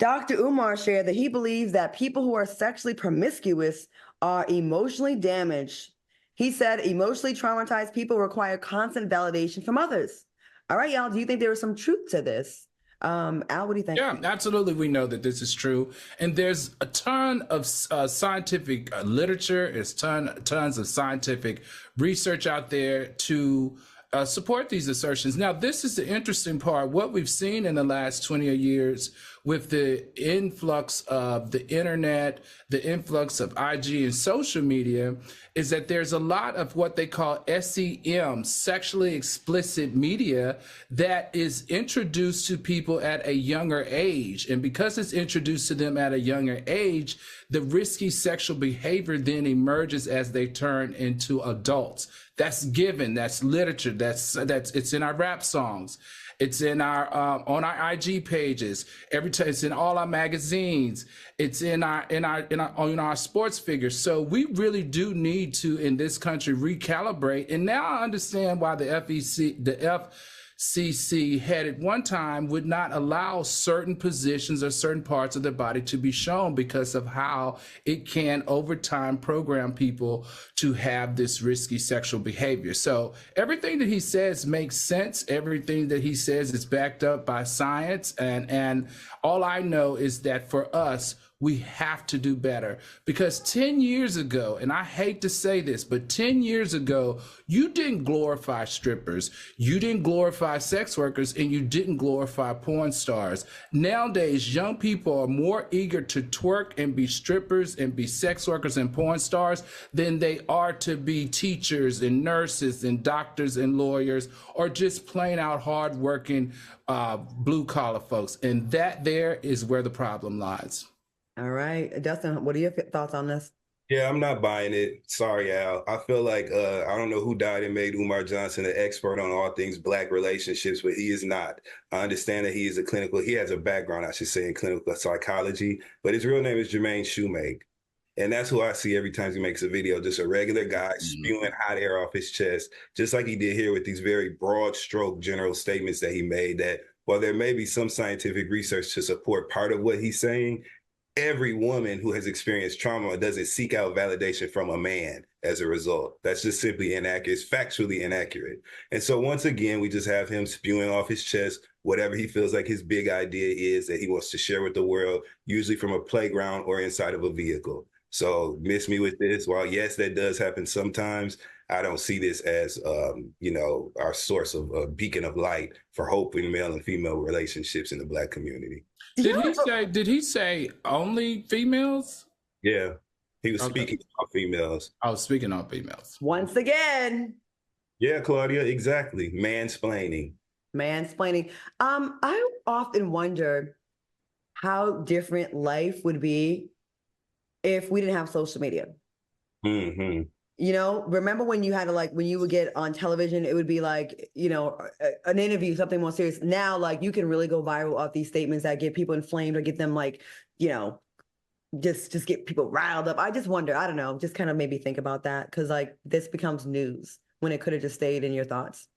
Dr. Umar shared that he believes that people who are sexually promiscuous are emotionally damaged. He said emotionally traumatized people require constant validation from others. All right, y'all, do you think there is some truth to this? Al, what do you think? Yeah, absolutely. We know that this is true, and there's a ton of scientific literature. There's tons of scientific research out there to support these assertions. Now, this is the interesting part. What we've seen in the last 20 years with the influx of the internet, the influx of IG and social media, is that there's a lot of what they call SEM, sexually explicit media, that is introduced to people at a younger age. And because it's introduced to them at a younger age, the risky sexual behavior then emerges as they turn into adults. That's given, that's literature, that's it's in our rap songs. It's in our on our IG pages. Every time it's in all our magazines. It's in our sports figures. So we really do need to, in this country, recalibrate. And now I understand why the FCC had at one time would not allow certain positions or certain parts of the body to be shown because of how it can over time program people to have this risky sexual behavior. So everything that he says makes sense. Everything that he says is backed up by science. And all I know is that for us, we have to do better, because 10 years ago, and I hate to say this, but 10 years ago, you didn't glorify strippers, you didn't glorify sex workers, and you didn't glorify porn stars. Nowadays, young people are more eager to twerk and be strippers and be sex workers and porn stars than they are to be teachers and nurses and doctors and lawyers, or just plain out hardworking blue collar folks. And that there is where the problem lies. All right, Dustin, what are your thoughts on this? Yeah, I'm not buying it. Sorry, Al. I feel like I don't know who died and made Umar Johnson an expert on all things Black relationships, but he is not. I understand that he has a background, I should say, in clinical psychology, but his real name is Jermaine Shoemake. And that's who I see every time he makes a video, just a regular guy spewing hot air off his chest, just like he did here with these very broad stroke general statements that he made, that while there may be some scientific research to support part of what he's saying, every woman who has experienced trauma doesn't seek out validation from a man as a result. That's just simply inaccurate. It's factually inaccurate. And so once again, we just have him spewing off his chest whatever he feels like his big idea is that he wants to share with the world, usually from a playground or inside of a vehicle. So miss me with this. While yes, that does happen sometimes, I don't see this as, our source of a beacon of light for hope in male and female relationships in the Black community. Did he say only females? Yeah, he was speaking about females. I was speaking on females. Once again. Yeah, Claudia, exactly. Mansplaining. Mansplaining. I often wonder how different life would be if we didn't have social media. Mm-hmm. You know, remember when you had to, like, when you would get on television, it would be like, an interview, something more serious. Now, like, you can really go viral off these statements that get people inflamed or get them, like, just get people riled up. I just wonder, I don't know, just kind of made me think about that, because, like, this becomes news when it could have just stayed in your thoughts.